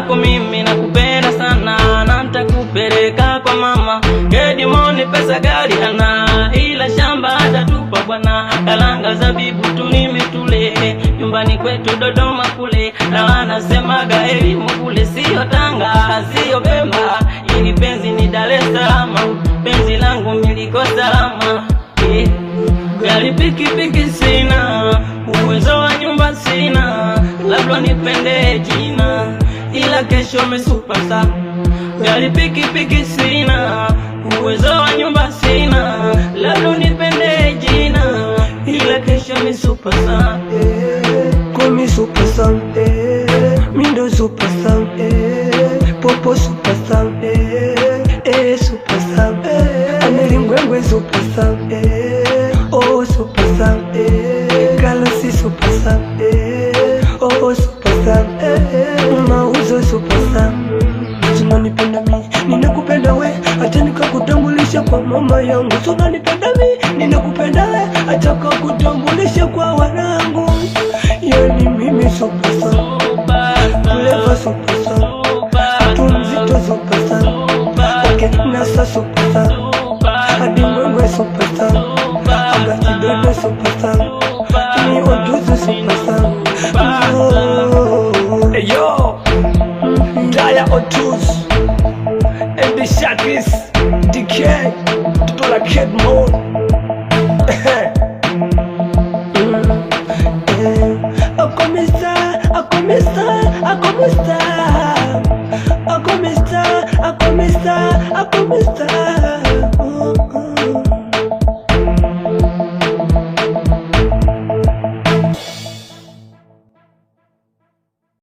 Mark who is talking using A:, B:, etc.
A: mwenzako mimi nakupenda sana, na nitakupeleka kwa mama. Kedimoni pesa gari ana, ila shamba hatatupa bwana. Kalanga zabibu tunime tule, nyumbani kwetu Dodoma kule. Na wanasemaga elimu kule sio Tanga, sio Pemba. Ili penzi ni Dar es Salaam, penzi langu miliko salama. Gari pikipiki sina, uwezo wa nyumba sina, labda nipende jina, ila kesho mesupasa. Gari pikipiki sina, uwezo wa nyumba sina, labda nipende jina, ila kesho mesupasa.
B: Komi supasa, mindo supasa, popo supasa, supasa, amelingwengwe supasa, oh supasa, galaxy supasa, oh supasa, mauzo supasa. Unanipenda mi, ninakupenda we, acha nikakutambulisha kwa mama yangu. Unanipenda mi, ninakupenda we, acha nikakutambulisha kwa wanangu. Yani mimi supasa, kuleva supasa, tumzito supasa, okay nasa supasa, hadi mwengwe supasa, agachidode supasa, ni oduzu supasa. Hey yo, Daya Otus, and the Shakis, DK, to la kid mode. Ako mista,